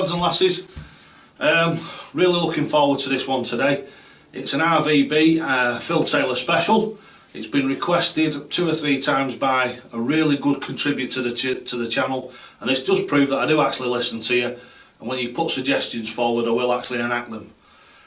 lads and lasses. Really looking forward to this one today. It's an RVB Phil Taylor special. It's been requested 2 or 3 times by a really good contributor to the channel, and this does prove that I do actually listen to you, and when you put suggestions forward I will actually enact them.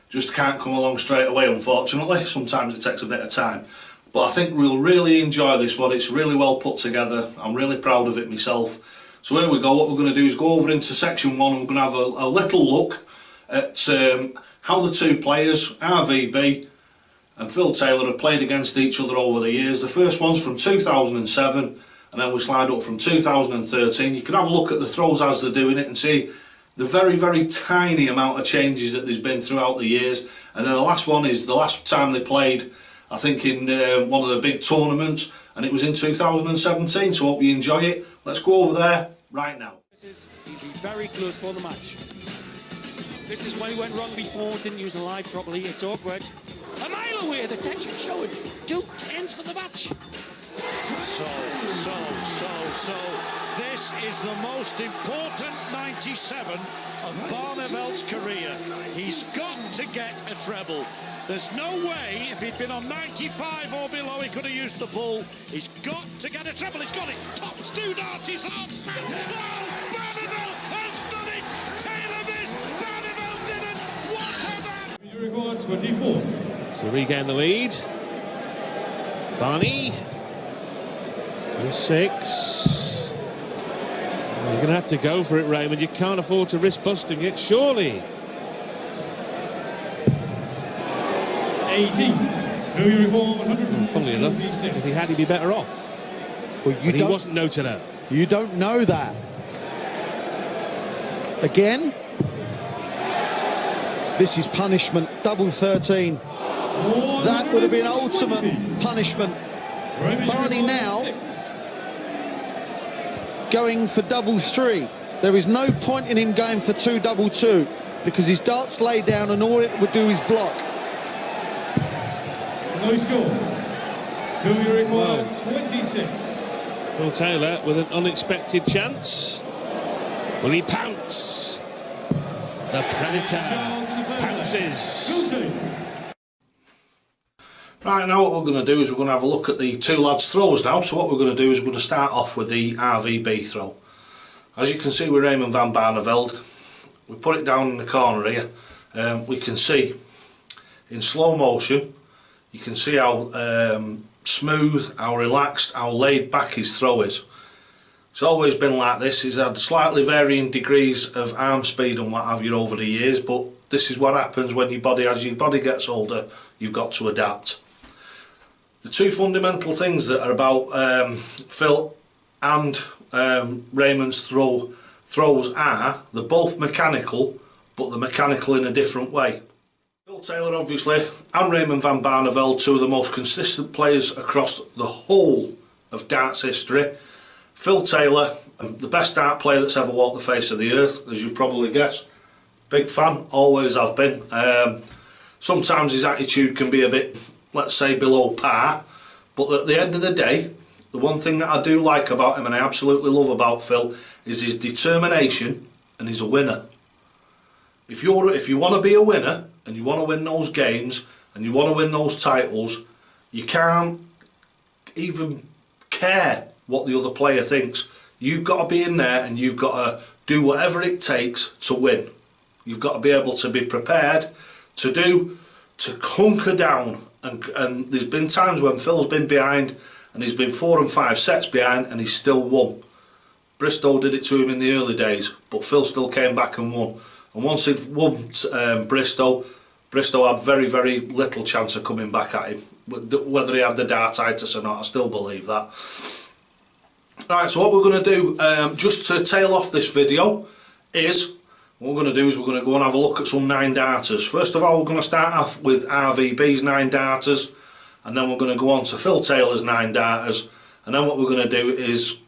Just can't come along straight away, unfortunately. Sometimes it takes a bit of time, but I think we'll really enjoy this one. It's really well put together. I'm really proud of it myself. So here we go. What we're going to do is go over into section 1 and we're going to have a little look at how the two players, RVB and Phil Taylor, have played against each other over the years. The first one's from 2007, and then we slide up from 2013. You can have a look at the throws as they're doing it and see the very, very tiny amount of changes that there's been throughout the years. And then the last one is the last time they played, I think, in one of the big tournaments, and it was in 2017. So hope you enjoy it. Let's go over there right now. He'd be very close for the match. This is when he went wrong before, didn't use the light properly. It's awkward. A mile away, the tension showing. 2-10 for the match. So, this is the most important 97 of Barneveld's career. He's got to get a treble. There's no way, if he'd been on 95 or below, he could have used the bull. He's got to get a treble. He's got it. Tops 2 darts. He's on. Oh, Barneveld has done it. Taylor missed. Barneveld didn't. What a man. 24. So regain the lead. Barney. 6. You're going to have to go for it, Raymond. You can't afford to risk busting it, surely. 18. Who you recall 100. Funnily enough, if he had, he'd be better off. Well, but he wasn't noted out. You don't know that. Again. This is punishment. Double 13. That would have been ultimate punishment. Barney now going for double 3. There is no point in him going for 2 double 2 because his darts laid down and all it would do is block. No score. Who you require 26. Phil Taylor with an unexpected chance. Will he pounce? The Predator pounces. Right, now what we're going to do is we're going to have a look at the two lads' throws now. So what we're going to do is we're going to start off with the RVB throw. As you can see with Raymond van Barneveld, we put it down in the corner here. We can see in slow motion, you can see how smooth, how relaxed, how laid back his throw is. It's always been like this. He's had slightly varying degrees of arm speed and what have you over the years, but this is what happens when as your body gets older, you've got to adapt. The two fundamental things that are about Phil and Raymond's throws are, they're both mechanical, but they're mechanical in a different way. Phil Taylor, obviously, and Raymond van Barneveld, two of the most consistent players across the whole of darts history. Phil Taylor, the best dart player that's ever walked the face of the earth, as you probably guess. Big fan, always have been. Sometimes his attitude can be a bit, let's say, below par, but at the end of the day, the one thing that I do like about him and I absolutely love about Phil is his determination, and he's a winner. If you want to be a winner and you want to win those games and you want to win those titles, you can't even care what the other player thinks. You've got to be in there and you've got to do whatever it takes to win. You've got to be able to be prepared to hunker down, and there's been times when Phil's been behind and he's been 4 and 5 sets behind and he's still won. Bristow did it to him in the early days, but Phil still came back and won. And once he'd won Bristow had very, very little chance of coming back at him. Whether he had the dartitis or not, I still believe that. Right, so what we're going to do, just to tail off this video, is what we're going to do is we're going to go and have a look at some 9-darters. First of all, we're going to start off with RVB's 9-darters, and then we're going to go on to Phil Taylor's 9-darters, and then what we're going to do is,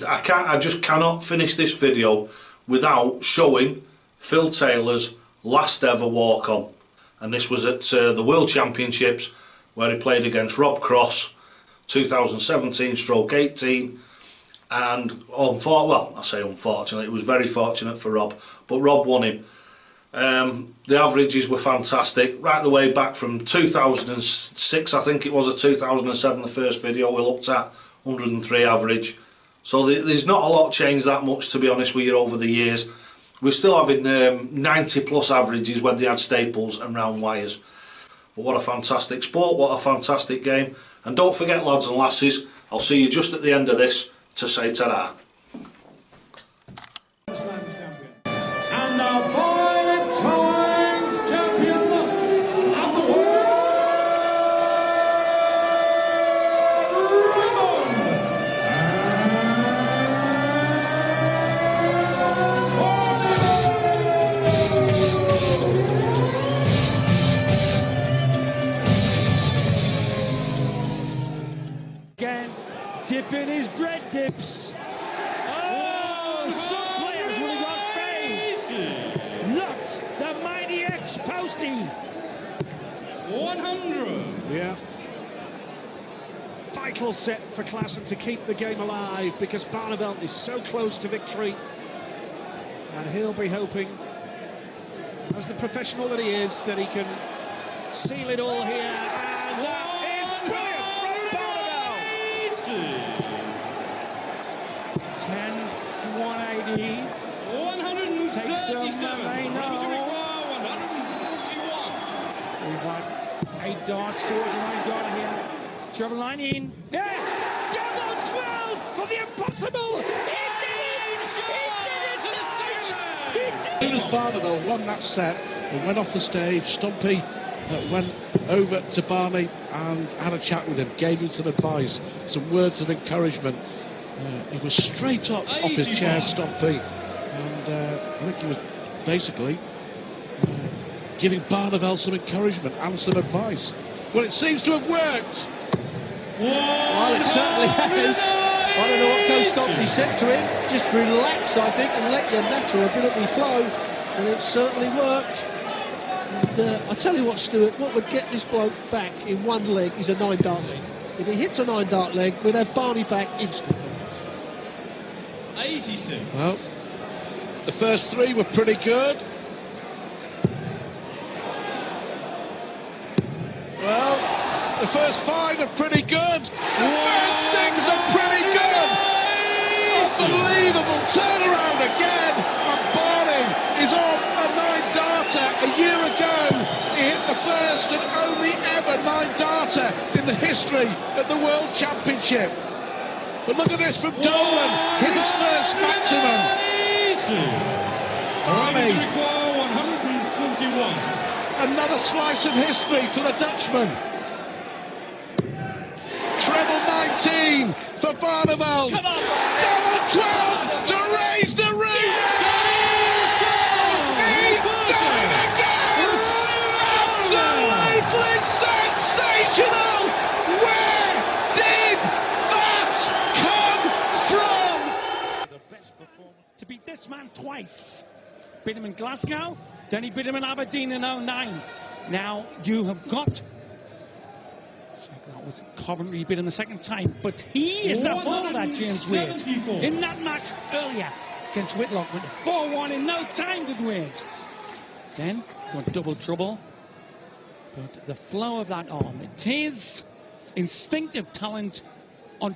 I just cannot finish this video without showing Phil Taylor's last ever walk-on, and this was at the World Championships where he played against Rob Cross, 2017/18, and well, I say unfortunately, it was very fortunate for Rob, but Rob won him. The averages were fantastic, right the way back from 2006, I think it was, or 2007, the first video we looked at, 103 average. So there's not a lot changed that much, to be honest with you, over the years. We're still having 90 plus averages when they had staples and round wires. But what a fantastic sport, what a fantastic game. And don't forget, lads and lasses, I'll see you just at the end of this to say ta-ra. And the five-time champion of the world, Again, dipping his bread dips. Oh, some players would have got phased. Look, the mighty ex-posting. 100. Yeah. Vital set for Klaassen to keep the game alive because Barneveld is so close to victory. And he'll be hoping, as the professional that he is, that he can seal it all here. And that is brilliant from Barneveld. 10 to 180. 137. Takes some, they know. 141. We've got 8 darts, 49 dart here. Treble line in. Yeah! Double 12 for the impossible! He did it! He did it! As soon as Barneveld won that set and went off the stage, Stumpy went over to Barney and had a chat with him, gave him some advice, some words of encouragement. He was straight up off his chair, Stumpy, and I think he was basically giving Barneveld some encouragement and some advice. Well, it seems to have worked. Well, it certainly has. I don't know what Coach Stumpy said to him. Just relax, I think, and let your natural ability flow. And it certainly worked. And I tell you what, Stuart, what would get this bloke back in one leg is a 9-dart leg. If he hits a 9-dart leg, we'd have Barney back instantly. 86. Well, the first 3 were pretty good. Well, the first 5 are pretty good. The first 6 are pretty good. Unbelievable turnaround again. And Barney is on a 9-darter. A year ago, he hit the first and only ever 9-darter in the history of the World Championship. But look at this from Dolan, his first maximum. Barney, 141. another slice of history for the Dutchman. Treble 19 for Barneveld. Come on, Double 12 to raise the roof. He's done it again. Absolutely sensational. Where did that come from? The best performer to beat this man twice. Beat him in Glasgow, then he beat him in Aberdeen in 09. Now you have got... That was Coventry, beat him the second time, but he is the holder, James Wade. In that match earlier against Whitlock, with 4-1 in no time with Wade. Then got double trouble, but the flow of that arm, it is instinctive talent on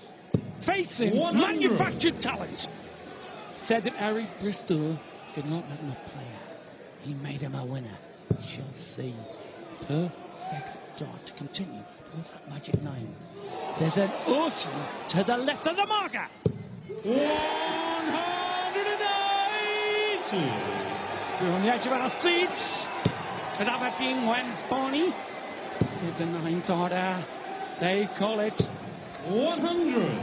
facing manufactured talent. Said that Eric Bristol did not let him a player. He made him a winner. We shall see. Perfect dart to continue towards that magic 9. There's an ocean to the left of the marker. 180. We're on the edge of our seats. At Aberdeen when Barney with the 9-darter. They call it 100.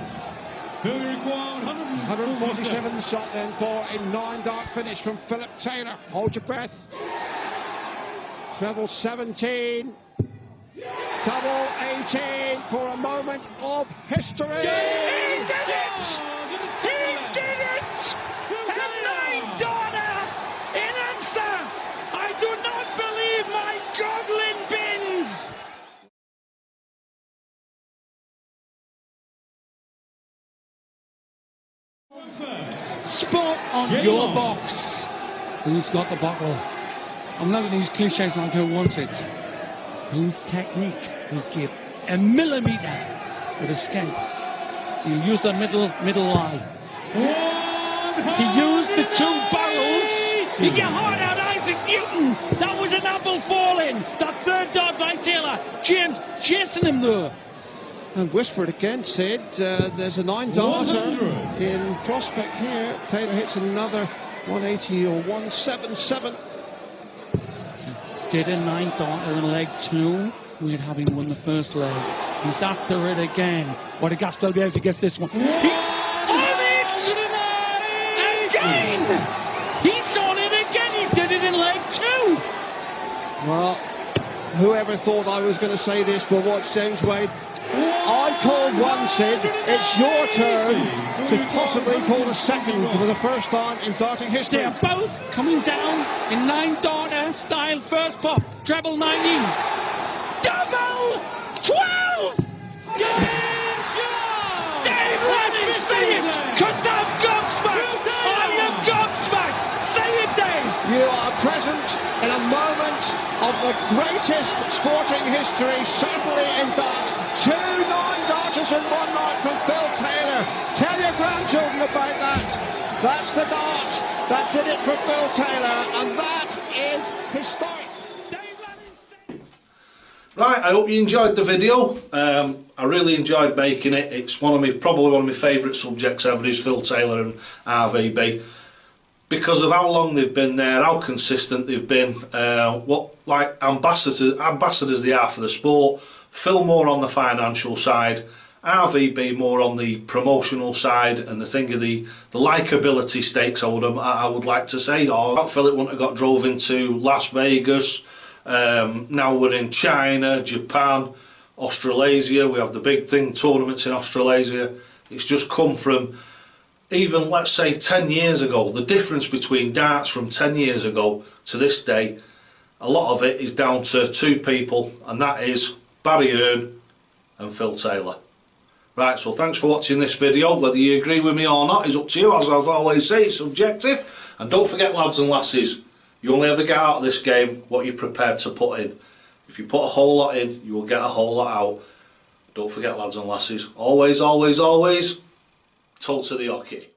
Who require 147 shot then for a 9-dart finish from Philip Taylor. Hold your breath. Treble 17. Double 18 for a moment of history. He did it! He did it! A 9-darter in answer. I do not believe my goggling bins. Spot on Game your on. box. Who's got the bottle? I'm not going to use cliches like who wants it. Whose technique will give a millimetre with escape? He used the middle lie. He used the two barrels. He got hard out Isaac Newton. That was an apple falling. That third dart by Taylor. James chasing him there. And whispered again, said there's a 9-darter 100. in prospect here. Taylor hits another 180 or 177. Did a 9-darter in leg 2. We'd have him won the first leg. He's after it again. What a gas they'll be able to get this one. He's on it! Again! He's on it again! He did it in leg 2! Well, whoever thought I was going to say this, but watch James Wade. I called one, Sid. It's your turn to possibly call the second for the first time in darting history. They're both coming down in 9-darter style first pop. Treble 19. Double 12! Dave, let him say it! Because I'm gobsmacked! I am gobsmacked! Say it, Dave! You are present in a moment of the greatest sporting history, certainly in darts. 2 9-darters in one night from Phil Taylor. Tell your grandchildren about that. That's the dart that did it for Phil Taylor, and that is historic. Right, I hope you enjoyed the video. I really enjoyed making it. It's probably one of my favourite subjects ever is Phil Taylor and RVB. Because of how long they've been there, how consistent they've been, what like ambassadors they are for the sport. Phil more on the financial side, RVB more on the promotional side, and the thing of the likeability stakes. I would like to say. Or Phil it wouldn't have got drove into Las Vegas. Now we're in China, Japan, Australasia. We have the big thing tournaments in Australasia. It's just come from. Even let's say 10 years ago, the difference between darts from 10 years ago to this day, a lot of it is down to 2 people, and that is Barry Hearn and Phil Taylor. Right, so thanks for watching this video. Whether you agree with me or not is up to you. As I've always say, it's subjective. And don't forget, lads and lasses, you only ever get out of this game what you're prepared to put in. If you put a whole lot in, you will get a whole lot out. Don't forget, lads and lasses, always, always, always, toe to the hockey.